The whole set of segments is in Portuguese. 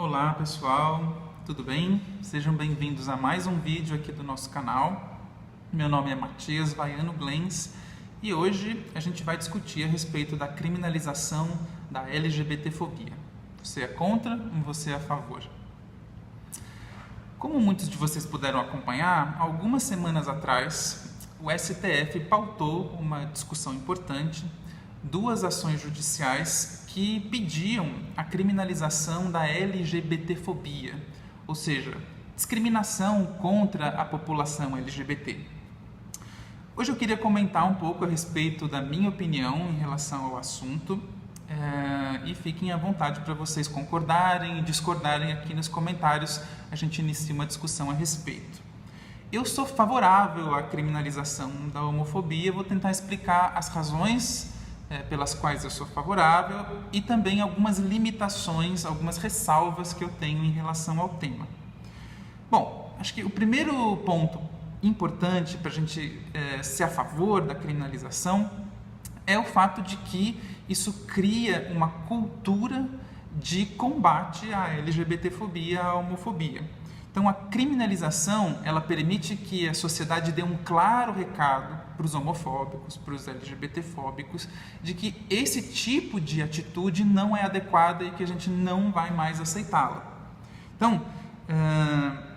Olá pessoal, tudo bem? Sejam bem-vindos a mais um vídeo aqui do nosso canal. Meu nome é Matias Vaiano Glens e hoje a gente vai discutir a respeito da criminalização da LGBTfobia. Você é contra ou você é a favor? Como muitos de vocês puderam acompanhar, algumas semanas atrás o STF pautou uma discussão importante, duas ações judiciais que pediam a criminalização da LGBTfobia, ou seja, discriminação contra a população LGBT. Hoje eu queria comentar um pouco a respeito da minha opinião em relação ao assunto e fiquem à vontade para vocês concordarem e discordarem aqui nos comentários, a gente inicia uma discussão a respeito. Eu sou favorável à criminalização da homofobia, vou tentar explicar as razões pelas quais eu sou favorável e também algumas limitações, algumas ressalvas que eu tenho em relação ao tema. Bom, acho que o primeiro ponto importante para a gente ser a favor da criminalização é o fato de que isso cria uma cultura de combate à LGBTfobia, à homofobia. Então, a criminalização, ela permite que a sociedade dê um claro recado para os homofóbicos, para os LGBTfóbicos, de que esse tipo de atitude não é adequada e que a gente não vai mais aceitá-la. Então,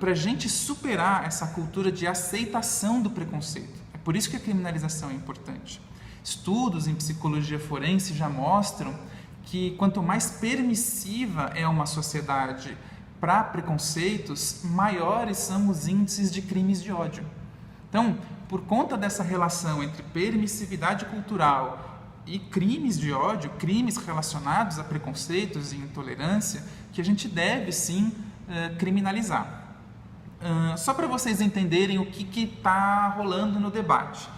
para a gente superar essa cultura de aceitação do preconceito, é por isso que a criminalização é importante. Estudos em psicologia forense já mostram que quanto mais permissiva é uma sociedade para preconceitos, maiores são os índices de crimes de ódio. Então, por conta dessa relação entre permissividade cultural e crimes de ódio, crimes relacionados a preconceitos e intolerância, que a gente deve sim criminalizar. Só para vocês entenderem o que está rolando no debate.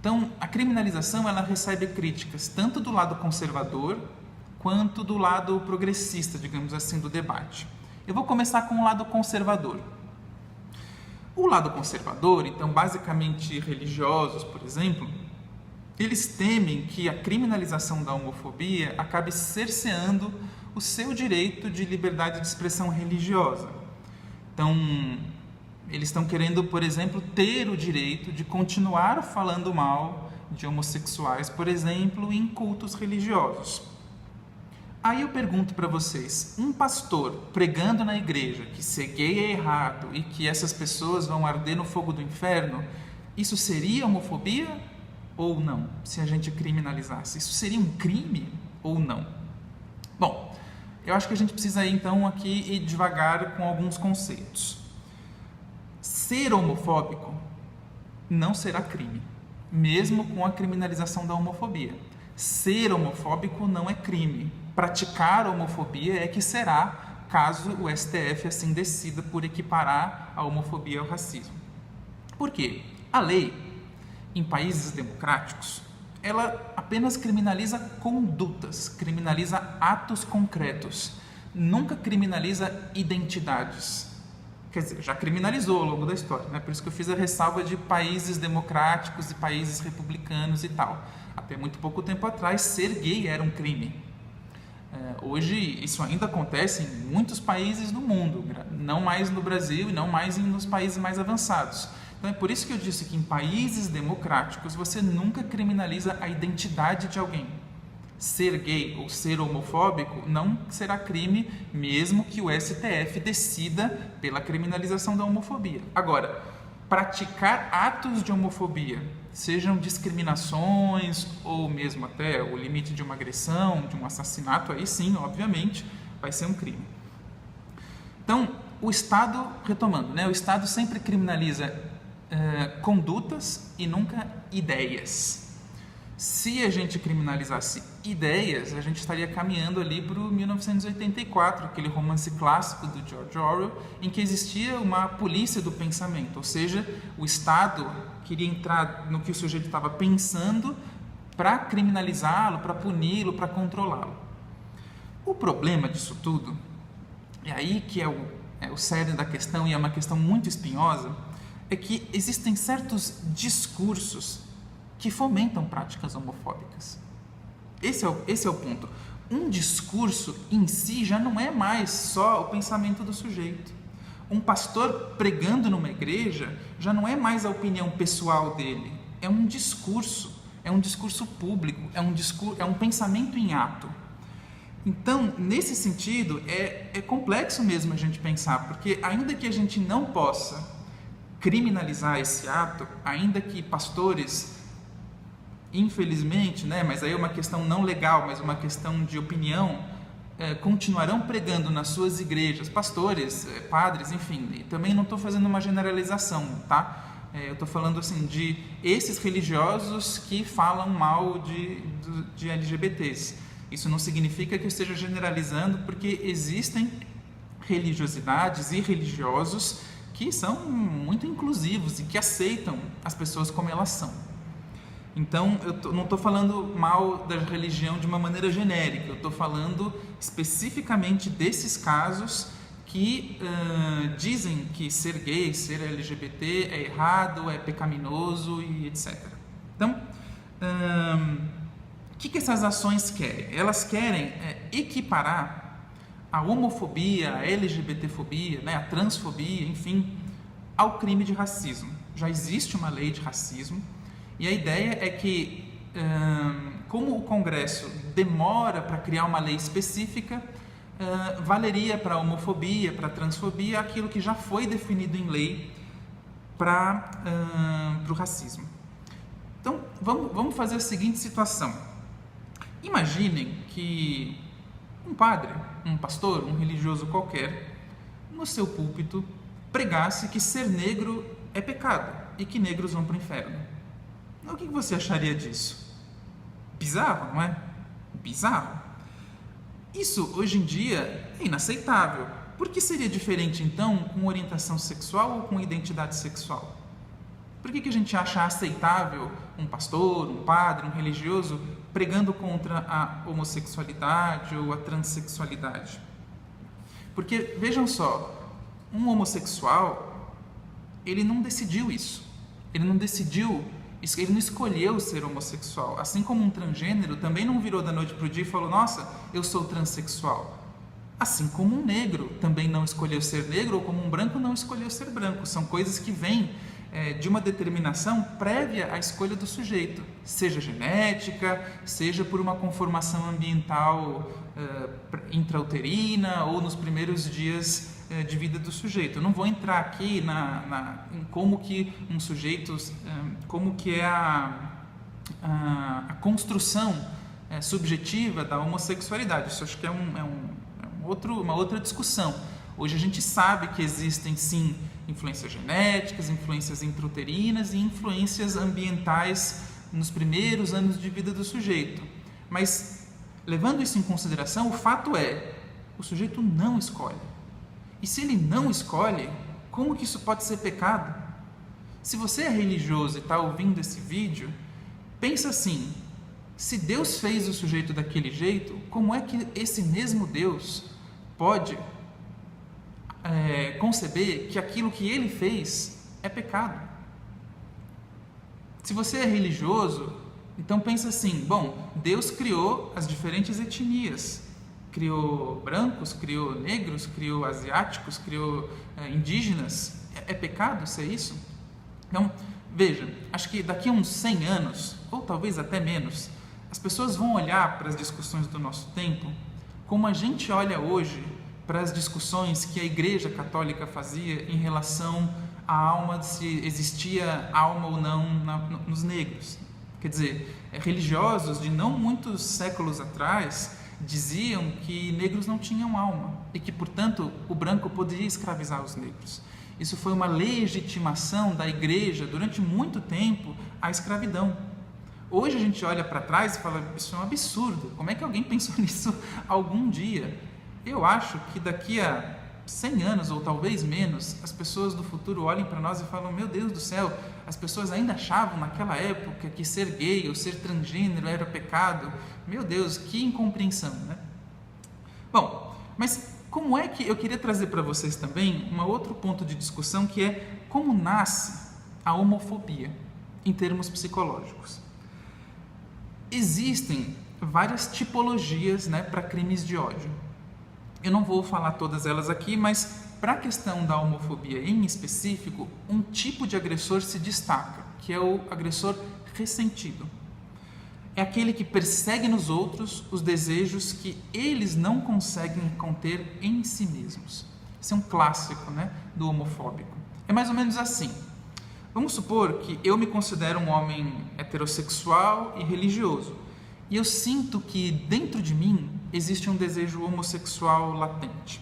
Então, a criminalização ela recebe críticas tanto do lado conservador quanto do lado progressista, digamos assim, do debate. Eu vou começar com o lado conservador. O lado conservador, então, basicamente religiosos, por exemplo, eles temem que a criminalização da homofobia acabe cerceando o seu direito de liberdade de expressão religiosa. Então, eles estão querendo, por exemplo, ter o direito de continuar falando mal de homossexuais, por exemplo, em cultos religiosos. Aí eu pergunto para vocês, um pastor pregando na igreja que ser gay é errado e que essas pessoas vão arder no fogo do inferno, isso seria homofobia ou não? Se a gente criminalizasse, isso seria um crime ou não? Bom, eu acho que a gente precisa então aqui ir devagar com alguns conceitos. Ser homofóbico não será crime, mesmo com a criminalização da homofobia. Ser homofóbico não é crime. Praticar homofobia é que será, caso o STF assim decida por equiparar a homofobia ao racismo. Por quê? A lei, em países democráticos, ela apenas criminaliza condutas, criminaliza atos concretos, nunca criminaliza identidades. Quer dizer, já criminalizou ao longo da história, né? Por isso que eu fiz a ressalva de países democráticos e países republicanos e tal. Até muito pouco tempo atrás, ser gay era um crime. Hoje isso ainda acontece em muitos países do mundo, não mais no Brasil e não mais nos países mais avançados. Então é por isso que eu disse que em países democráticos você nunca criminaliza a identidade de alguém. Ser gay ou ser homofóbico não será crime, mesmo que o STF decida pela criminalização da homofobia. Agora, praticar atos de homofobia, sejam discriminações ou mesmo até o limite de uma agressão, de um assassinato, aí sim, obviamente, vai ser um crime. Então, o Estado, retomando, né, o Estado sempre criminaliza condutas e nunca ideias. Se a gente criminalizasse ideias, a gente estaria caminhando ali para o 1984, aquele romance clássico do George Orwell, em que existia uma polícia do pensamento, ou seja, o Estado queria entrar no que o sujeito estava pensando para criminalizá-lo, para puni-lo, para controlá-lo. O problema disso tudo, e aí que é o cerne da questão e é uma questão muito espinhosa, é que existem certos discursos que fomentam práticas homofóbicas. Esse é o ponto. um discurso em si já não é mais só o pensamento do sujeito. Um pastor pregando numa igreja já não é mais a opinião pessoal dele, é um discurso público, é um pensamento em ato. Então, nesse sentido, é complexo mesmo a gente pensar, porque ainda que a gente não possa criminalizar esse ato, ainda que pastores, infelizmente, mas aí é uma questão não legal, mas uma questão de opinião, continuarão pregando nas suas igrejas, pastores, padres, enfim, também não estou fazendo uma generalização, tá? Eu estou falando assim de esses religiosos que falam mal de LGBTs. Isso não significa que eu esteja generalizando, porque existem religiosidades e religiosos que são muito inclusivos e que aceitam as pessoas como elas são. Então, não estou falando mal da religião de uma maneira genérica, eu estou falando especificamente desses casos que dizem que ser gay, ser LGBT é errado, é pecaminoso e etc. Então, o que essas ações querem? Elas querem equiparar a homofobia, a LGBTfobia, a transfobia, enfim, ao crime de racismo. Já existe uma lei de racismo e a ideia é que, como o Congresso demora para criar uma lei específica, valeria para a homofobia, para a transfobia, aquilo que já foi definido em lei para o racismo. Então, vamos fazer a seguinte situação. Imaginem que um padre, um pastor, um religioso qualquer, no seu púlpito, pregasse que ser negro é pecado e que negros vão para o inferno. O que você acharia disso? Bizarro, não é? Bizarro. Isso, hoje em dia, é inaceitável. Por que seria diferente, então, com orientação sexual ou com identidade sexual? Por que a gente acha aceitável um pastor, um padre, um religioso pregando contra a homossexualidade ou a transexualidade? Porque, vejam só, um homossexual, ele não decidiu isso. Ele não escolheu ser homossexual. Assim como um transgênero também não virou da noite para o dia e falou, nossa, eu sou transexual. Assim como um negro também não escolheu ser negro, ou como um branco não escolheu ser branco. São coisas que vêm de uma determinação prévia à escolha do sujeito, seja genética, seja por uma conformação ambiental intrauterina ou nos primeiros dias de vida do sujeito. Eu não vou entrar aqui em como que um sujeito, como que é a construção subjetiva da homossexualidade. Isso acho que é uma outra discussão. Hoje a gente sabe que existem sim influências genéticas, influências intrauterinas e influências ambientais nos primeiros anos de vida do sujeito. Mas, levando isso em consideração, o fato é, o sujeito não escolhe. E se ele não escolhe, como que isso pode ser pecado? Se você é religioso e está ouvindo esse vídeo, pensa assim, se Deus fez o sujeito daquele jeito, como é que esse mesmo Deus pode conceber que aquilo que ele fez é pecado? Se você é religioso, então pensa assim, bom, Deus criou as diferentes etnias, criou brancos, criou negros, criou asiáticos, criou indígenas, é pecado ser isso? Então, veja, acho que daqui a uns 100 anos, ou talvez até menos, as pessoas vão olhar para as discussões do nosso tempo como a gente olha hoje para as discussões que a Igreja Católica fazia em relação à alma, se existia alma ou não nos negros. Quer dizer, religiosos de não muitos séculos atrás diziam que negros não tinham alma e que, portanto, o branco poderia escravizar os negros. Isso foi uma legitimação da Igreja durante muito tempo à escravidão. Hoje a gente olha para trás e fala, isso é um absurdo, como é que alguém pensou nisso algum dia? Eu acho que daqui a 100 anos, ou talvez menos, as pessoas do futuro olhem para nós e falam, meu Deus do céu, as pessoas ainda achavam naquela época que ser gay ou ser transgênero era pecado. Meu Deus, que incompreensão, né? Bom, mas como é que eu queria trazer para vocês também um outro ponto de discussão, que é como nasce a homofobia em termos psicológicos. Existem várias tipologias, né, para crimes de ódio. Eu não vou falar todas elas aqui, mas para a questão da homofobia em específico, um tipo de agressor se destaca, que é o agressor ressentido. É aquele que persegue nos outros os desejos que eles não conseguem conter em si mesmos. Esse é um clássico, né, do homofóbico. É mais ou menos assim. Vamos supor que eu me considero um homem heterossexual e religioso, e eu sinto que dentro de mim existe um desejo homossexual latente.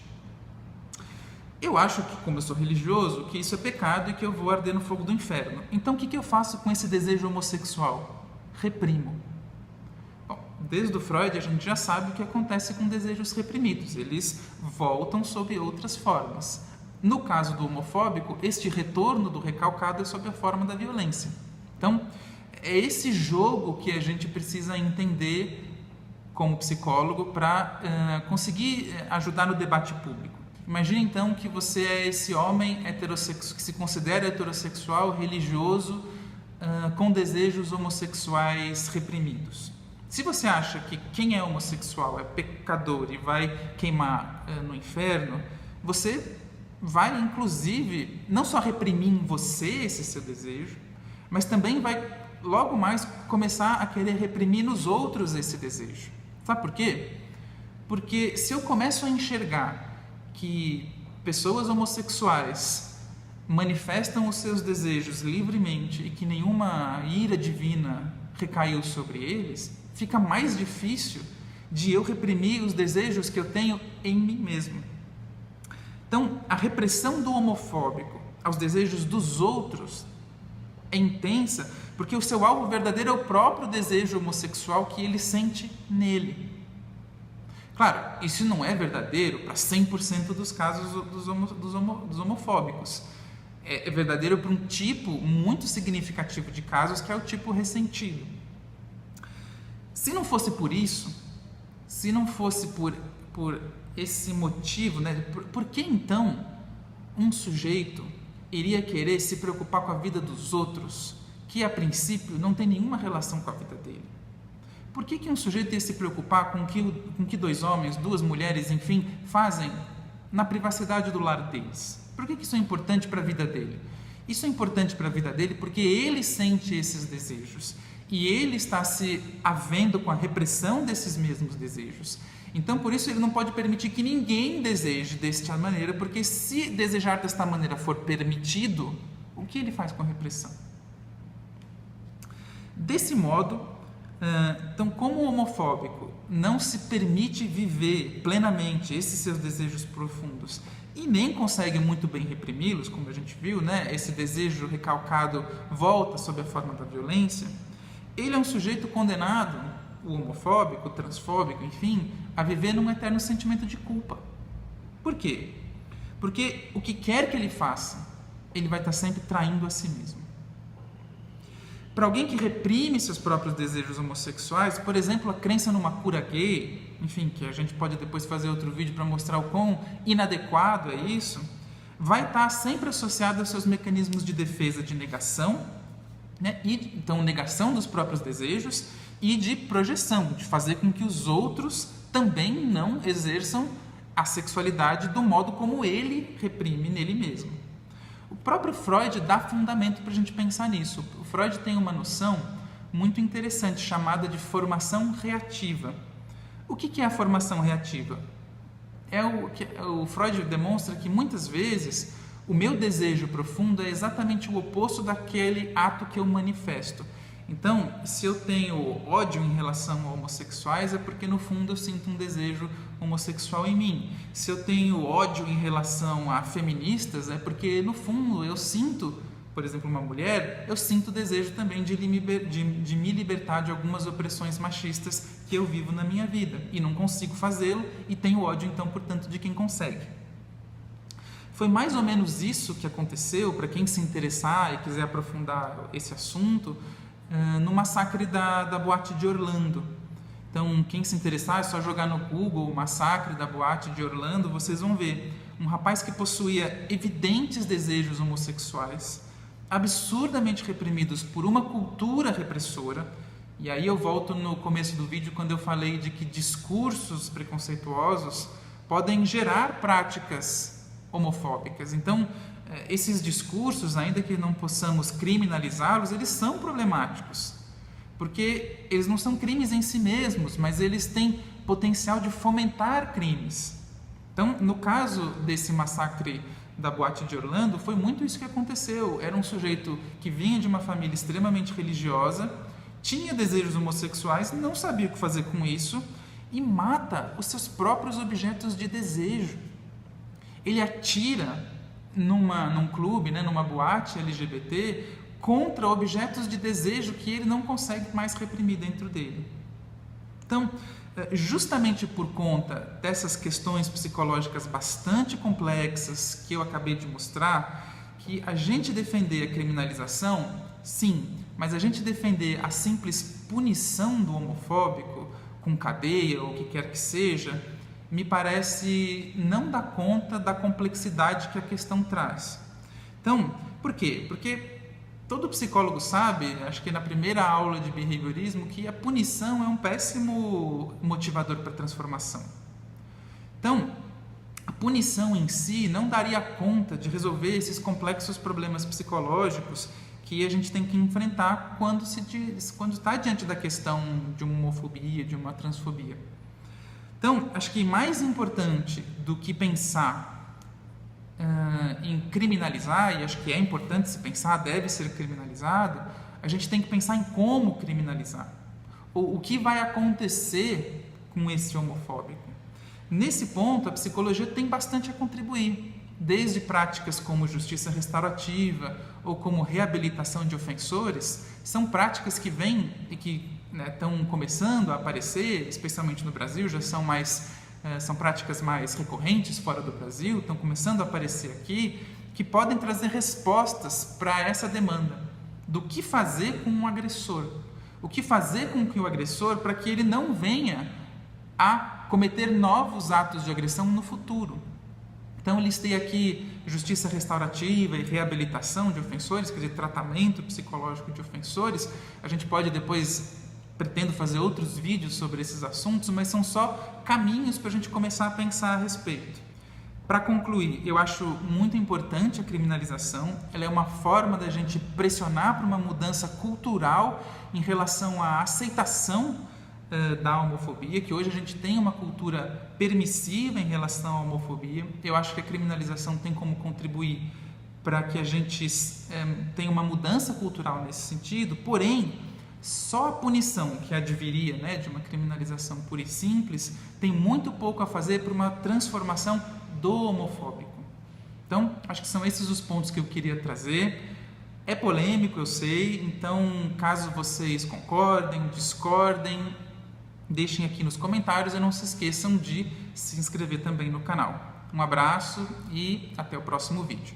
Eu acho que, como eu sou religioso, que isso é pecado e que eu vou arder no fogo do inferno. Então, o que eu faço com esse desejo homossexual? Reprimo. Bom, desde o Freud, a gente já sabe o que acontece com desejos reprimidos. Eles voltam sob outras formas. No caso do homofóbico, este retorno do recalcado é sob a forma da violência. Então, é esse jogo que a gente precisa entender como psicólogo para conseguir ajudar no debate público. Imagine então que você é esse homem heterossexual, que se considera heterossexual, religioso, com desejos homossexuais reprimidos. Se você acha que quem é homossexual é pecador e vai queimar no inferno, você vai, inclusive, não só reprimir em você esse seu desejo, mas também vai, logo mais, começar a querer reprimir nos outros esse desejo. Sabe por quê? Porque se eu começo a enxergar que pessoas homossexuais manifestam os seus desejos livremente e que nenhuma ira divina recaiu sobre eles, fica mais difícil de eu reprimir os desejos que eu tenho em mim mesmo. Então, a repressão do homofóbico aos desejos dos outros é intensa porque o seu alvo verdadeiro é o próprio desejo homossexual que ele sente nele. Claro, isso não é verdadeiro para 100% dos casos dos homofóbicos. É verdadeiro para um tipo muito significativo de casos, que é o tipo ressentido. Se não fosse por isso, se não fosse por esse motivo, né, por que então um sujeito iria querer se preocupar com a vida dos outros, que a princípio não tem nenhuma relação com a vida dele? Por que um sujeito ia se preocupar com o que dois homens, duas mulheres, enfim, fazem na privacidade do lar deles? Por que isso é importante para a vida dele? Isso é importante para a vida dele porque ele sente esses desejos e ele está se havendo com a repressão desses mesmos desejos. Então, por isso, ele não pode permitir que ninguém deseje desta maneira, porque se desejar desta maneira for permitido, o que ele faz com a repressão? Desse modo, então, como o homofóbico não se permite viver plenamente esses seus desejos profundos e nem consegue muito bem reprimi-los, como a gente viu, né? Esse desejo recalcado volta sob a forma da violência, ele é um sujeito condenado, o homofóbico, o transfóbico, enfim, a viver num eterno sentimento de culpa. Por quê? Porque o que quer que ele faça, ele vai estar sempre traindo a si mesmo. Para alguém que reprime seus próprios desejos homossexuais, por exemplo, a crença numa cura gay, enfim, que a gente pode depois fazer outro vídeo para mostrar o quão inadequado é isso, vai estar sempre associado aos seus mecanismos de defesa de negação, né? Então, negação dos próprios desejos e de projeção, de fazer com que os outros também não exerçam a sexualidade do modo como ele reprime nele mesmo. O próprio Freud dá fundamento para a gente pensar nisso. O Freud tem uma noção muito interessante chamada de formação reativa. O que é a formação reativa? O Freud demonstra que muitas vezes o meu desejo profundo é exatamente o oposto daquele ato que eu manifesto. Então, se eu tenho ódio em relação a homossexuais, é porque no fundo eu sinto um desejo homossexual em mim. Se eu tenho ódio em relação a feministas, é porque no fundo eu sinto, por exemplo, uma mulher, eu sinto o desejo também de me libertar de algumas opressões machistas que eu vivo na minha vida. E não consigo fazê-lo e tenho ódio, então, portanto, de quem consegue. Foi mais ou menos isso que aconteceu, para quem se interessar e quiser aprofundar esse assunto, no massacre da boate de Orlando. Então, quem se interessar, é só jogar no Google o massacre da boate de Orlando, vocês vão ver um rapaz que possuía evidentes desejos homossexuais, absurdamente reprimidos por uma cultura repressora, E aí eu volto no começo do vídeo quando eu falei de que discursos preconceituosos podem gerar práticas homofóbicas. Então, esses discursos, ainda que não possamos criminalizá-los, eles são problemáticos, porque eles não são crimes em si mesmos, mas eles têm potencial de fomentar crimes. Então, no caso desse massacre da boate de Orlando, foi muito isso que aconteceu. Era um sujeito que vinha de uma família extremamente religiosa, tinha desejos homossexuais, não sabia o que fazer com isso e mata os seus próprios objetos de desejo. Ele atira num clube, numa boate LGBT, contra objetos de desejo que ele não consegue mais reprimir dentro dele. Então, justamente por conta dessas questões psicológicas bastante complexas que eu acabei de mostrar, que a gente defender a criminalização, sim, mas a gente defender a simples punição do homofóbico, com cadeia ou o que quer que seja, me parece não dar conta da complexidade que a questão traz. Então, por quê? Porque todo psicólogo sabe, acho que na primeira aula de behaviorismo, que a punição é um péssimo motivador para a transformação. Então, a punição em si não daria conta de resolver esses complexos problemas psicológicos que a gente tem que enfrentar quando está diante da questão de uma homofobia, de uma transfobia. Então, acho que mais importante do que pensar em criminalizar, e acho que é importante se pensar, deve ser criminalizado, a gente tem que pensar em como criminalizar. O que vai acontecer com esse homofóbico. Nesse ponto, a psicologia tem bastante a contribuir, desde práticas como justiça restaurativa ou como reabilitação de ofensores, são práticas que vêm e que estão começando a aparecer, especialmente no Brasil, já são práticas mais recorrentes fora do Brasil, estão começando a aparecer aqui, que podem trazer respostas para essa demanda do que fazer com um agressor, o que fazer com que o agressor, para que ele não venha a cometer novos atos de agressão no futuro. Então, eu listei aqui justiça restaurativa e reabilitação de ofensores, quer dizer, tratamento psicológico de ofensores. A gente pode depois, pretendo fazer outros vídeos sobre esses assuntos, mas são só caminhos para a gente começar a pensar a respeito. Para concluir, eu acho muito importante a criminalização. Ela é uma forma da gente pressionar para uma mudança cultural em relação à aceitação da homofobia, que hoje a gente tem uma cultura permissiva em relação à homofobia. Eu acho que a criminalização tem como contribuir para que a gente tenha uma mudança cultural nesse sentido, porém, só a punição que adviria de uma criminalização pura e simples tem muito pouco a fazer para uma transformação do homofóbico. Então, acho que são esses os pontos que eu queria trazer. É polêmico, eu sei, então caso vocês concordem, discordem, deixem aqui nos comentários e não se esqueçam de se inscrever também no canal. Um abraço e até o próximo vídeo.